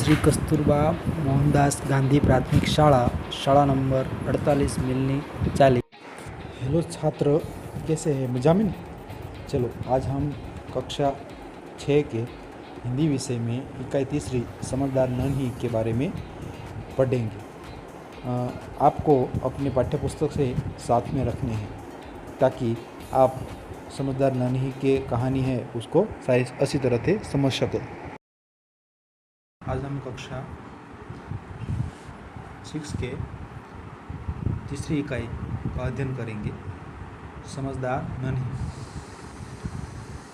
श्री कस्तूरबा मोहनदास गांधी प्राथमिक शाला शाला नंबर 48 मिलनी 40। हेलो छात्र, कैसे हैं? मजा में? चलो, आज हम कक्षा 6 के हिंदी विषय में इकाई तीसरी समझदार नहीं के बारे में पढ़ेंगे। आपको अपने पाठ्यपुस्तक से साथ में रखने हैं ताकि आप समझदार नहीं के कहानी है उसको अच्छी तरह से समझ सकें। आज हम कक्षा 6 के तीसरी इकाई का अध्ययन करेंगे, समझदार नहीं।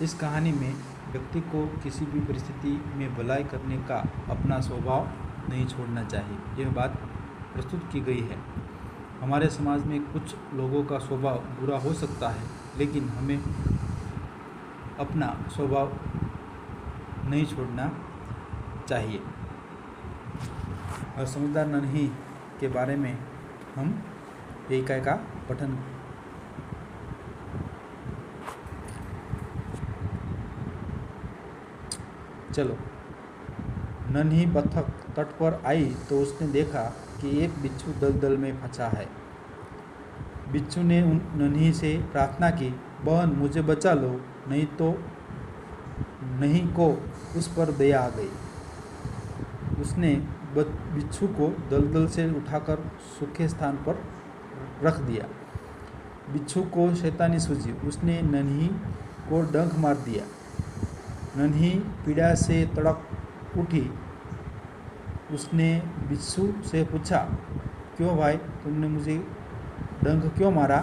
इस कहानी में व्यक्ति को किसी भी परिस्थिति में भलाई करने का अपना स्वभाव नहीं छोड़ना चाहिए, यह बात प्रस्तुत की गई है। हमारे समाज में कुछ लोगों का स्वभाव बुरा हो सकता है, लेकिन हमें अपना स्वभाव नहीं छोड़ना चाहिए। और समझदार नहीं के बारे में हम इकाई का पठन चलो। नन्ही बत्तख तट पर आई तो उसने देखा कि एक बिच्छू दलदल में फंसा है। बिच्छू ने उन नन्ही से प्रार्थना की, बहन मुझे बचा लो, नहीं तो नहीं को उस पर दया आ गई। उसने बिच्छू को दलदल से उठाकर सूखे स्थान पर रख दिया। बिच्छू को शैतानी सूझी, उसने नन्ही को डंक मार दिया। नन्ही पीड़ा से तड़प उठी। उसने बिच्छू से पूछा, क्यों भाई, तुमने मुझे डंक क्यों मारा?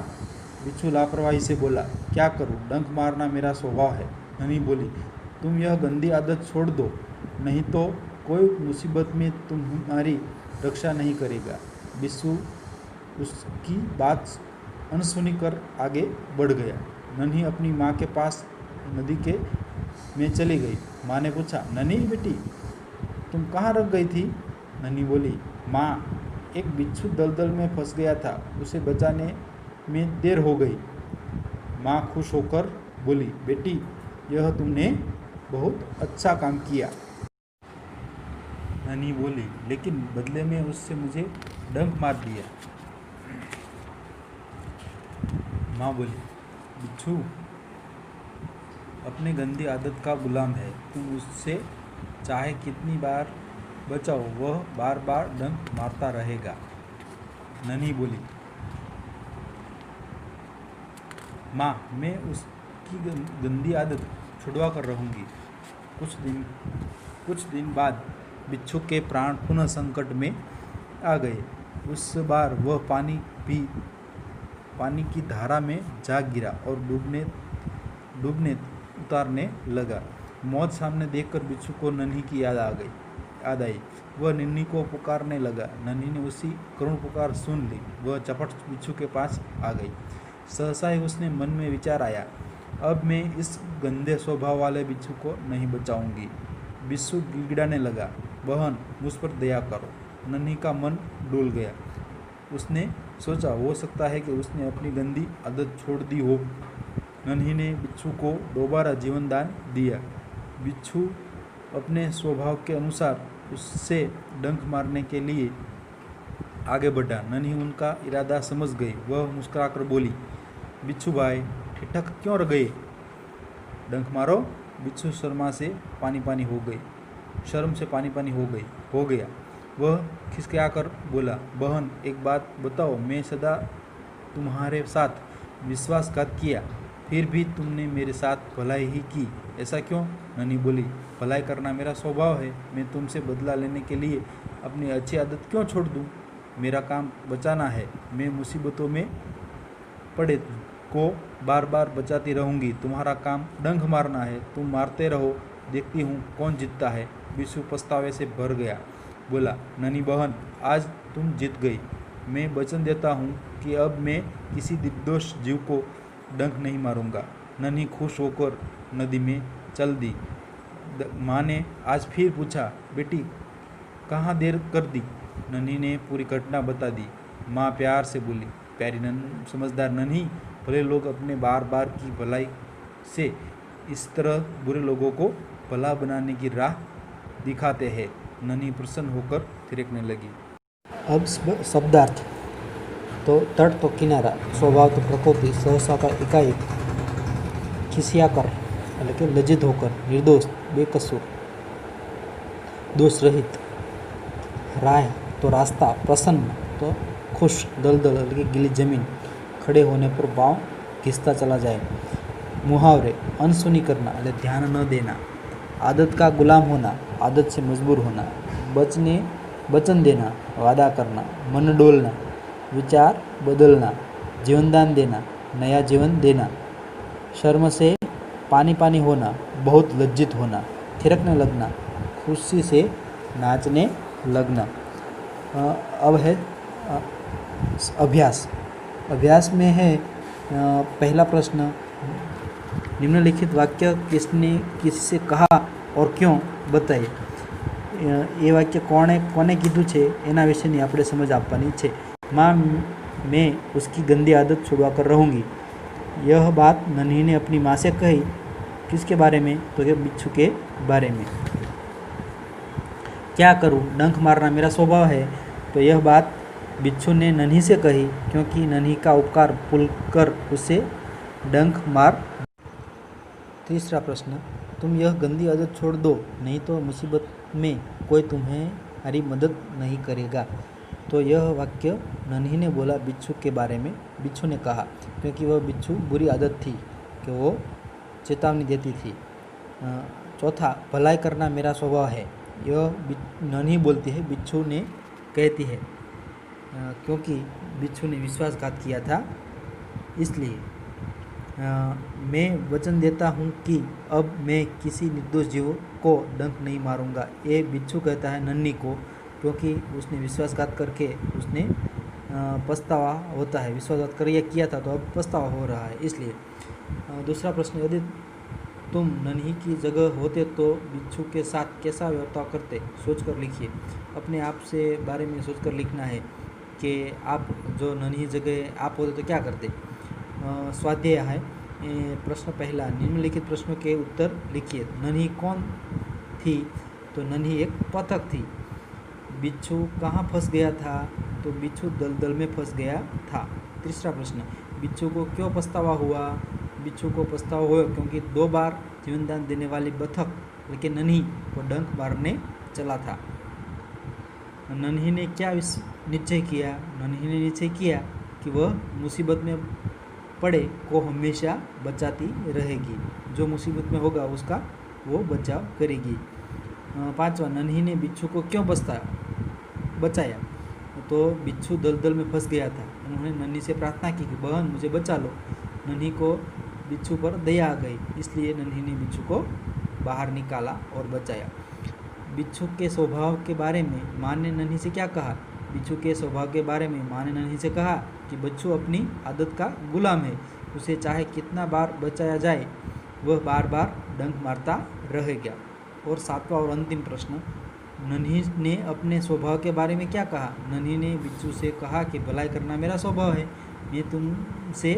बिच्छू लापरवाही से बोला, क्या करूं, डंक मारना मेरा स्वभाव है। नन्ही बोली, तुम यह गंदी आदत छोड़ दो, नहीं तो कोई मुसीबत में तुम्हारी रक्षा नहीं करेगा। बिच्छू उसकी बात अनसुनी कर आगे बढ़ गया। नन्ही अपनी माँ के पास नदी के में चली गई। माँ ने पूछा, नन्ही बेटी, तुम कहाँ रख गई थी? नन्ही बोली, माँ, एक बिच्छू दलदल में फंस गया था, उसे बचाने में देर हो गई। माँ खुश होकर बोली, बेटी, यह तुमने बहुत अच्छा काम किया। नन्ही बोली, लेकिन बदले में उससे मुझे डंक मार दिया। माँ बोली, बिच्छू अपने गंदी आदत का गुलाम है, तुम उससे चाहे कितनी बार बचाओ, वह बार बार डंक मारता रहेगा। नन्ही बोली, माँ, मैं उसकी गंदी आदत छुड़वा कर रहूँगी। कुछ दिन बाद बिच्छू के प्राण पुनः संकट में आ गए। उस बार वह पानी की धारा में जा गिरा और डूबने उतारने लगा। मौत सामने देखकर बिच्छू को नन्ही की याद आई। वह नन्ही को पुकारने लगा। नन्ही ने उसी करुण पुकार सुन ली। वह चपट बिच्छू के पास आ गई। सहसा ही उसने मन में विचार आया, अब मैं इस गंदे स्वभाव वाले बिच्छू को नहीं बचाऊंगी। बिच्छू गिड़गिड़ाने लगा, बहन मुझ पर दया करो। नन्ही का मन डोल गया। उसने सोचा, हो सकता है कि उसने अपनी गंदी आदत छोड़ दी हो। नन्ही ने बिच्छू को दोबारा जीवन दान दिया। बिच्छू अपने स्वभाव के अनुसार उससे डंक मारने के लिए आगे बढ़ा। नन्ही उनका इरादा समझ गई। वह मुस्कुराकर बोली, बिच्छू भाई, ठिठक क्यों रह गए? डंक मारो। बिच्छू शर्म से पानी पानी हो गया। वह खिसकाकर बोला, बहन एक बात बताओ, मैं सदा तुम्हारे साथ विश्वासघात किया, फिर भी तुमने मेरे साथ भलाई ही की, ऐसा क्यों? नन्ही बोली, भलाई करना मेरा स्वभाव है, मैं तुमसे बदला लेने के लिए अपनी अच्छी आदत क्यों छोड़ दूँ? मेरा काम बचाना है, मैं मुसीबतों में पड़े को बार बार बचाती रहूँगी। तुम्हारा काम डंक मारना है, तुम मारते रहो, देखती हूँ कौन जीतता है। बिच्छू पछतावे से भर गया, बोला, नन्ही बहन, आज तुम जीत गई। मैं वचन देता हूँ कि अब मैं किसी निर्दोष जीव को डंक नहीं मारूंगा। नन्ही खुश होकर नदी में चल दी। माँ ने आज फिर पूछा, बेटी कहाँ देर कर दी? नन्ही ने पूरी घटना बता दी। माँ प्यार से बोली, प्यारी समझदार नन्ही, भले लोग अपने बार बार की भलाई से इस तरह बुरे लोगों को भला बनाने की राह दिखाते हैं। नन्ही प्रसन्न होकर थिरकने लगी। अब शब्दार्थ। तो तट तो किनारा, स्वभाव तो प्रकोपी, सहसा का एकाएक खिसियाकर એટલે કે લજ્જિત હોકર, નિર્દોષ બેકસૂર दोष रहित, राह तो रास्ता, प्रसन्न तो खुश, दलदल એટલે કે गीली जमीन, खड़े होने पर पाँव घिसता चला जाए, मुहावरे, अनसुनी करना એટલે ध्यान न देना, आदत का गुलाम होना, आदत से मजबूर होना, वचन देना, वादा करना, मन डोलना, विचार बदलना, जीवनदान देना, नया जीवन देना, शर्म से पानी पानी होना, बहुत लज्जित होना, थिरकने लगना, खुशी से नाचने लगना। अब है अभ्यास। अभ्यास में है पहला प्रश्न, निम्नलिखित वाक्य किसने किसी से कहा और क्यों बताइए। ये वाक्य कोने कीधुं छे एना विशेनी आपणे समझ आपवानी छे। माँ मैं उसकी गंदी आदत छुड़वा कर रहूँगी। यह बात नन्ही ने अपनी माँ से कही। किसके बारे में? तो कि बिच्छू के बारे में। क्या करूँ, डंक मारना मेरा स्वभाव है। तो यह बात बिच्छू ने नन्ही से कही क्योंकि नन्ही का उपकार भूलकर उसे डंक मार। तीसरा प्रश्न, तुम यह गंदी आदत छोड़ दो, नहीं तो मुसीबत में कोई तुम्हारी मदद नहीं करेगा। तो यह वाक्य नन्ही ने बोला बिच्छू के बारे में। बिच्छू ने कहा क्योंकि वह बिच्छू बुरी आदत थी कि वो चेतावनी देती थी। चौथा, भलाई करना मेरा स्वभाव है। यह नन्ही बोलती है, बिच्छू ने कहती है क्योंकि बिच्छू ने विश्वासघात किया था इसलिए। मैं वचन देता हूँ कि अब मैं किसी निर्दोष जीव को डंक नहीं मारूंगा। ये बिच्छू कहता है नन्ही को क्योंकि उसने विश्वासघात करके उसने पछतावा होता है। विश्वासघात कर किया था तो अब पछतावा हो रहा है इसलिए। दूसरा प्रश्न, यदि तुम नन्ही की जगह होते तो बिच्छू के साथ कैसा व्यवहार करते? सोचकर लिखिए। अपने आप से बारे में सोचकर लिखना है कि आप जो नन्ही जगह आप होते तो क्या करते। स्वाध्याय है। प्रश्न पहला, निम्नलिखित प्रश्नों के उत्तर लिखिए। नन्ही कौन थी? तो नन्ही एक बतख थी। बिच्छू कहाँ फंस गया था? तो बिच्छू दलदल में फंस गया था। तीसरा प्रश्न, बिच्छू को क्यों पछतावा हुआ? बिच्छू को पछतावा हुआ क्योंकि 2 बार जीवनदान देने वाली बतख लेकिन नन्ही को डंक मारने चला था। नन्ही ने क्या निश्चय किया? नन्ही ने निश्चय किया कि वह मुसीबत में पड़े को हमेशा बचाती रहेगी। जो मुसीबत में होगा उसका वो बचाव करेगी। 5वां, नन्ही ने बिच्छू को क्यों बचाया? तो बिच्छू दलदल में फंस गया था। उन्होंने नन्ही से प्रार्थना की कि बहन मुझे बचा लो। नन्ही को बिच्छू पर दया आ गई इसलिए नन्ही ने बिच्छू को बाहर निकाला और बचाया। बिच्छू के स्वभाव के बारे में माँ ने नन्ही से क्या कहा? बिच्छू के स्वभाव के बारे में माँ ने नन्ही से कहा कि बिच्छू अपनी आदत का गुलाम है। उसे चाहे कितना बार बचाया जाए वह बार बार डंक मारता रहेगा। और 7वां और अंतिम प्रश्न, नन्ही ने अपने स्वभाव के बारे में क्या कहा? नन्ही ने बिच्छू से कहा कि भलाई करना मेरा स्वभाव है। मैं तुमसे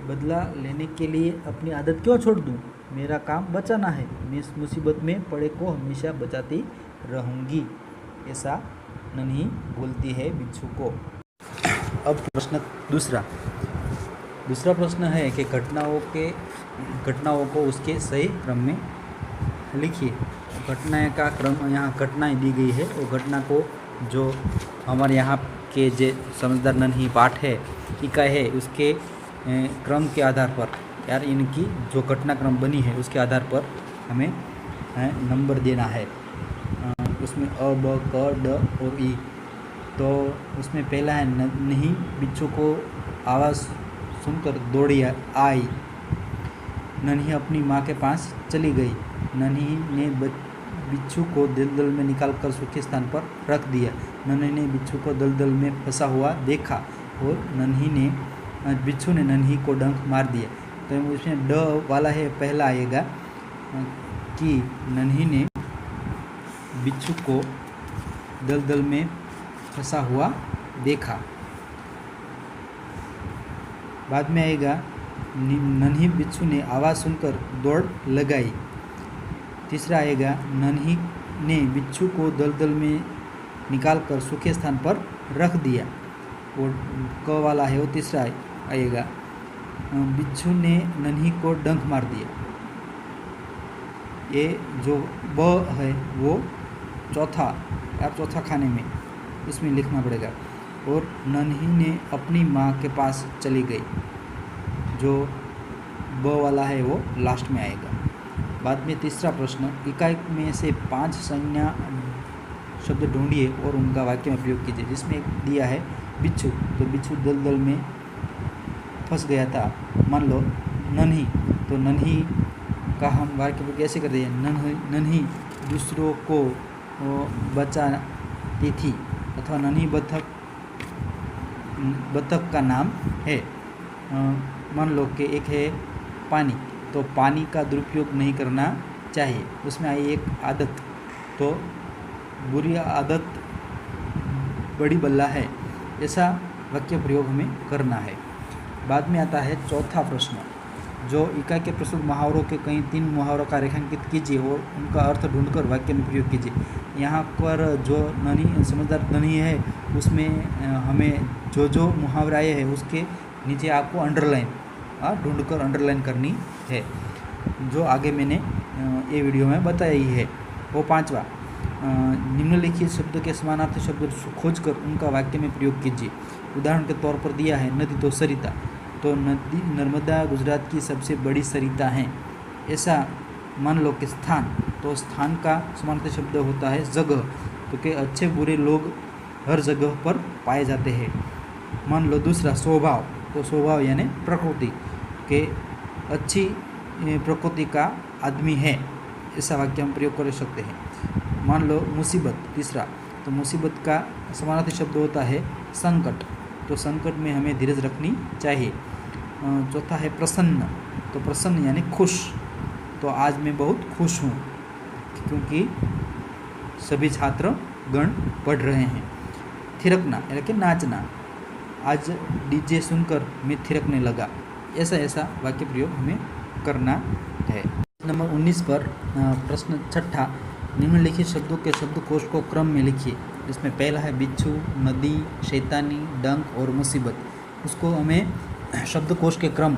बदला लेने के लिए अपनी आदत क्यों छोड़ दूँ? मेरा काम बचाना है। मैं इस मुसीबत में पड़े को हमेशा बचाती रहूँगी। ऐसा नन्ही बोलती है बिच्छू को। अब प्रश्न दूसरा प्रश्न है कि घटनाओं को उसके सही क्रम में लिखिए। घटनाएं का क्रम यहाँ घटनाएं दी गई है और घटना को जो हमारे यहाँ के जो समझदार नन्ही पाठ है इका है उसके क्रम के आधार पर यार इनकी जो घटनाक्रम बनी है उसके आधार पर हमें नंबर देना है। उसमें अ, ब, क, ड और ई। तो उसमें पहला है नन्ही बिच्छू को आवाज़ सुनकर दौड़ी आई। नन्ही अपनी माँ के पास चली गई। नन्ही ने बिच्छू को दलदल में निकालकर सूखे स्थान पर रख दिया। नन्ही ने बिच्छू को दलदल में फंसा हुआ देखा और बिच्छू ने नन्ही को डंक मार दिया। तो उसमें ड वाला है पहला आएगा कि नन्ही ने बिच्छू को दलदल में फंसा हुआ देखा। बाद में आएगा नन्ही बिच्छू ने आवाज़ सुनकर दौड़ लगाई। तीसरा आएगा नन्ही ने बिच्छू को दलदल में निकालकर सूखे स्थान पर रख दिया। वो क वाला है वो तीसरा आएगा। बिच्छू ने नन्ही को डंक मार दिया। ये जो ब है वो चौथा खाने में इसमें लिखना पड़ेगा। और नन्ही ने अपनी माँ के पास चली गई। जो ब वाला है वो लास्ट में आएगा। बाद में तीसरा प्रश्न, इकाई में से 5 संज्ञा शब्द ढूंढिए और उनका वाक्य में प्रयोग कीजिए। जिसमें दिया है बिच्छू, तो बिच्छू दलदल में फंस गया था। मान लो नन्ही, तो नन्ही का हम वाक्य प्रयोग कैसे करते हैं? नन्ही दूसरों को बचाती थी, अथवा नन्ही बतख का नाम है। मान लो कि एक है पानी, तो पानी का दुरुपयोग नहीं करना चाहिए। उसमें आई एक आदत, तो बुरी आदत बड़ी बल्ला है, ऐसा वाक्य प्रयोग हमें करना है। बाद में आता है चौथा प्रश्न, जो इकाई के प्रस्तुत मुहावरों के कई 3 मुहावरों का रेखांकित कीजिए और उनका अर्थ ढूंढकर वाक्य में प्रयोग कीजिए। यहाँ पर जो नन्ही समझदार नन्ही है उसमें हमें जो मुहावरा आए हैं उसके नीचे आपको अंडरलाइन ढूंढकर अंडरलाइन करनी है, जो आगे मैंने ये वीडियो में बताया ही है। वो 5वां, निम्नलिखित शब्द के समानार्थी शब्द खोजकर उनका वाक्य में प्रयोग कीजिए। उदाहरण के तौर पर दिया है नदी तो सरिता, तो नदी नर्मदा गुजरात की सबसे बड़ी सरिता है। ऐसा मान लो कि स्थान, तो स्थान का समानार्थी शब्द होता है जगह, तो कि अच्छे बुरे लोग हर जगह पर पाए जाते हैं। मान लो दूसरा स्वभाव, तो स्वभाव यानी प्रकृति, के अच्छी प्रकृति का आदमी है, ऐसा वाक्य हम प्रयोग कर सकते हैं। मान लो मुसीबत तीसरा, तो मुसीबत का समानार्थी शब्द होता है संकट, तो संकट में हमें धीरज रखनी चाहिए। चौथा है प्रसन्न, तो प्रसन्न यानी खुश, तो आज मैं बहुत खुश हूँ क्योंकि सभी छात्र गण पढ़ रहे हैं। थिरकना यानी कि नाचना, आज डीजे सुनकर मैं थिरकने लगा, ऐसा वाक्य प्रयोग हमें करना है। नंबर 19 पर प्रश्न छठा, निम्नलिखित शब्दों के शब्दकोश को क्रम में लिखिए। इसमें पहला है बिच्छू, नदी, शैतानी, डंक और मुसीबत। उसको हमें शब्दकोश के क्रम,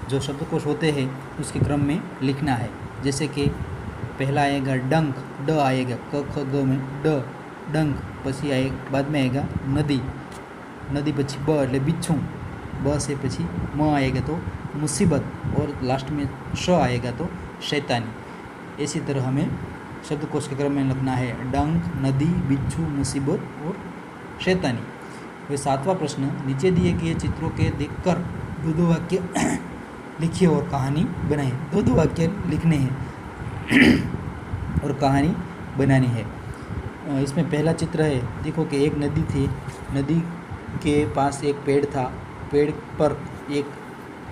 जो शब्दकोश होते हैं उसके क्रम में लिखना है। जैसे कि पहला आएगा डंक, ड आएगा, क ख ग में ड डंक, પછી बाद में आएगा नदी, नदी પછી ब એટલે बिच्छू, ब से પછી म आएगा तो मुसीबत, और लास्ट में श आएगा तो शैतानी। इसी तरह हमें शब्दकोश के क्रम में लिखना है डंक, नदी, बिच्छू, मुसीबत और शैतानी। वह 7वां प्रश्न, नीचे दिए गए चित्रों के देखकर दो वाक्य लिखिए और कहानी बनाइए। दो वाक्य लिखने हैं और कहानी बनानी है। इसमें पहला चित्र है, देखो कि एक नदी थी, नदी के पास एक पेड़ था, पेड़ पर एक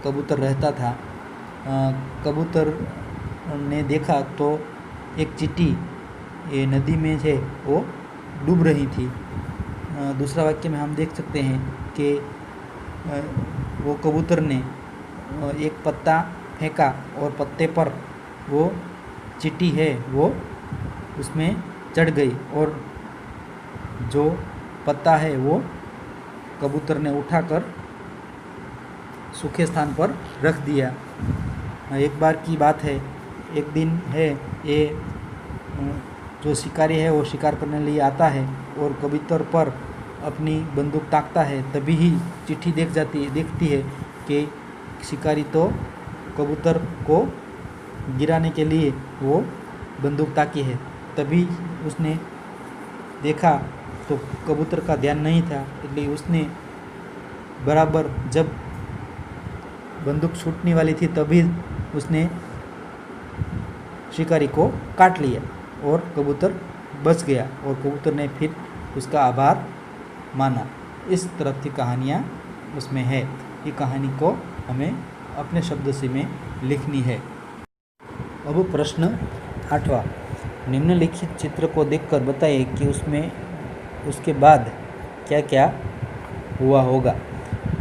कबूतर रहता था। कबूतर ने देखा तो एक चींटी ये नदी में है वो डूब रही थी। दूसरा वाक्य में हम देख सकते हैं कि वो कबूतर ने एक पत्ता फेंका और पत्ते पर वो चींटी है वो उसमें चढ़ गई, और जो पत्ता है वो कबूतर ने उठाकर सूखे स्थान पर रख दिया। एक बार की बात है, एक दिन है, ये जो शिकारी है वो शिकार करने लिए आता है और कबूतर पर अपनी बंदूक ताकता है। तभी ही चिट्ठी देखती है कि शिकारी तो कबूतर को गिराने के लिए वो बंदूक ताकी है। तभी उसने देखा तो कबूतर का ध्यान नहीं था, इसलिए उसने बराबर जब बंदूक छूटने वाली थी तभी उसने शिकारी को काट लिया और कबूतर बच गया, और कबूतर ने फिर उसका आभार माना। इस तरह की कहानियाँ उसमें है। ये कहानी को हमें अपने शब्द से में लिखनी है। अब प्रश्न 8वां, निम्नलिखित चित्र को देखकर बताइए कि उसमें उसके बाद क्या क्या हुआ होगा।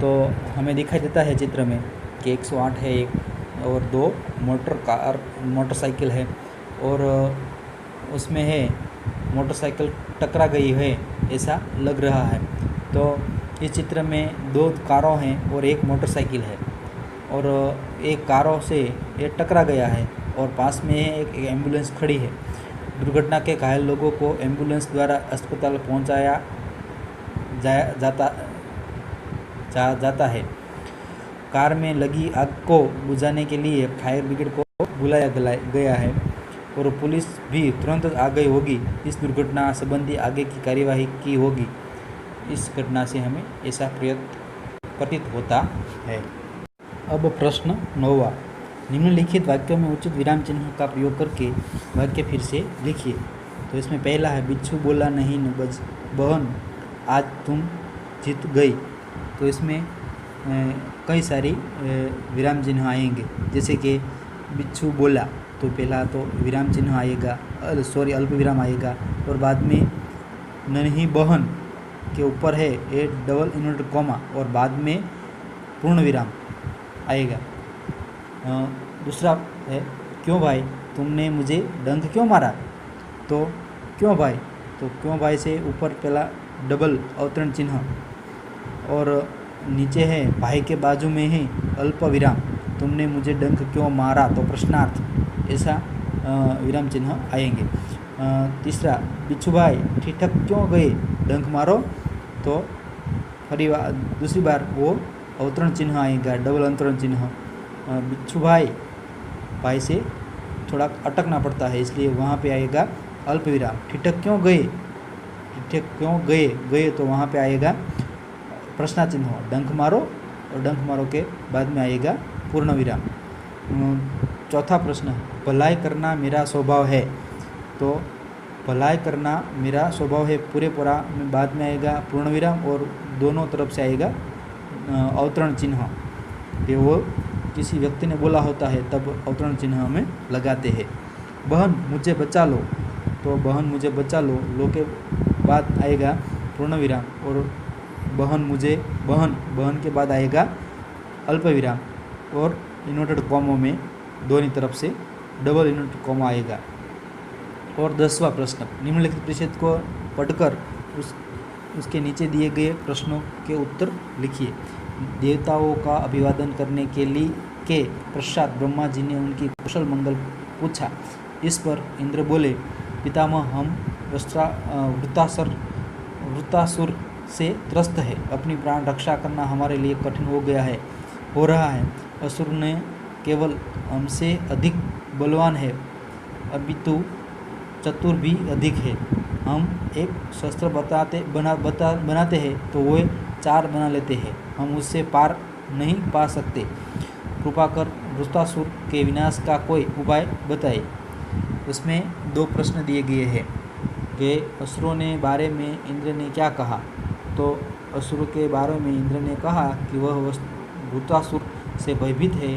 तो हमें दिखाई देता है चित्र में कि 108 है एक, और 2 मोटरसाइकिल है, और उसमें है मोटरसाइकिल टकरा गई है ऐसा लग रहा है। तो इस चित्र में 2 कारों हैं और एक मोटरसाइकिल है और एक कारों से ये टकरा गया है और पास में एक एम्बुलेंस खड़ी है। दुर्घटना के घायल लोगों को एम्बुलेंस द्वारा अस्पताल पहुंचाया जाता है। कार में लगी आग को बुझाने के लिए फायर ब्रिगेड को बुलाया गया है और पुलिस भी तुरंत आ गई होगी। इस दुर्घटना संबंधी आगे की कार्यवाही की होगी। इस घटना से हमें ऐसा प्रतीत होता है। अब प्रश्न 9वां, निम्नलिखित वाक्यों में उचित विराम चिन्ह का प्रयोग करके वाक्य फिर से लिखिए। तो इसमें पहला है बिच्छू बोला नहीं न बहन आज तुम जीत गई। तो इसमें कई सारी विराम चिन्ह आएंगे, जैसे कि बिच्छू बोला तो पहला तो विराम चिन्ह आएगा, अल्प विराम आएगा और बाद में नन्ही बहन के ऊपर है ए डबल इन्वर्टेड कॉमा और बाद में पूर्ण विराम आएगा। दूसरा है क्यों भाई तुमने मुझे डंक क्यों मारा। तो क्यों भाई, तो क्यों भाई से ऊपर पहला डबल अवतरण चिन्ह और नीचे है भाई के बाजू में ही अल्प विराम, तुमने मुझे डंक क्यों मारा तो प्रश्नार्थ, ऐसा विराम चिन्ह आएंगे। तीसरा बिच्छू भाई ठिठक क्यों गए डंक मारो, तो फरी दूसरी बार वो अवतरण चिन्ह आएगा, डबल अंतरण चिन्ह। बिच्छू भाई से थोड़ा अटकना पड़ता है इसलिए वहाँ पे आएगा अल्प विराम। ठिठक क्यों गए तो वहाँ पे आएगा प्रश्न चिन्ह डंक मारो और डंक मारो के बाद में आएगा पूर्ण विराम। चौथा प्रश्न, भलाई करना मेरा स्वभाव है। तो भलाई करना मेरा स्वभाव है पूरा में बाद में आएगा पूर्ण विराम और दोनों तरफ से आएगा अवतरण चिन्ह। ये वो किसी व्यक्ति ने बोला होता है तब अवतरण चिन्ह हमें लगाते हैं। बहन मुझे बचा लो, तो बहन मुझे बचा लो के बाद आएगा पूर्ण विराम और बहन के बाद आएगा अल्प विराम और इन्वर्टेड कॉमा में दोनों तरफ से डबल इन्वर्टेड कॉमा आएगा। और 10वां प्रश्न, निम्नलिखित परिच्छेद को पढ़कर उसके नीचे दिए गए प्रश्नों के उत्तर लिखिए। देवताओं का अभिवादन करने के पश्चात ब्रह्मा जी ने उनकी कुशल मंगल पूछा। इस पर इंद्र बोले, पितामह हम वृत्तासुर से त्रस्त है, अपनी प्राण रक्षा करना हमारे लिए कठिन हो रहा है। असुर ने केवल हमसे अधिक बलवान है, अभी तो चतुर भी अधिक है। हम एक शस्त्र बनाते हैं तो वो 4 बना लेते हैं, हम उससे पार नहीं पा सकते। कृपा कर वृत्तासुर के विनाश का कोई उपाय बताए। उसमें 2 प्रश्न दिए गए हैं कि असुरों ने बारे में इंद्र ने क्या कहा। तो असुरों के बारे में इंद्र ने कहा कि वह वृत्तासुर से भयभीत है,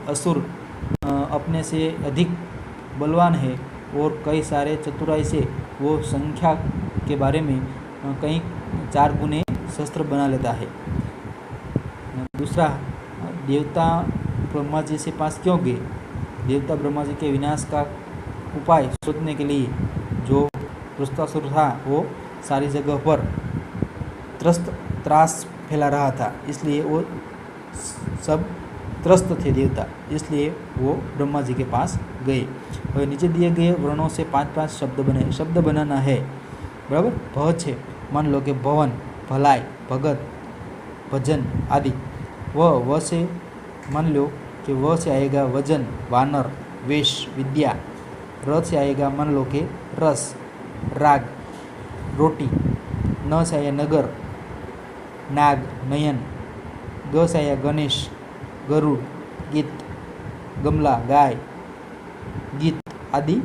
असुर अपने से अधिक बलवान है और कई सारे चतुराई से वो संख्या के बारे में कई 4 गुने शस्त्र बना लेता है। दूसरा, देवता ब्रह्मा जी से पास क्यों गए। देवता ब्रह्मा जी के विनाश का उपाय सोचने के लिए जो वृत्तासुर था वो सारी जगह पर त्रास फैला रहा था, इसलिए वो सब त्रस्त थे देवता, इसलिए वो ब्रह्मा जी के पास गए। और नीचे दिए गए वर्णों से 5-5 शब्द बने। शब्द बनाना है बराबर। भ है, मान लो कि भवन, भलाई, भगत, भजन आदि। व से मान लो कि व से आएगा वजन, वानर, वेश, विद्या। र से आएगा मान लो कि रस, राग, रोटी। न से आया नगर, नाग, नयन। ग से आया गणेश, गरुड़, गीत, गमला, गाय, गीत आदि।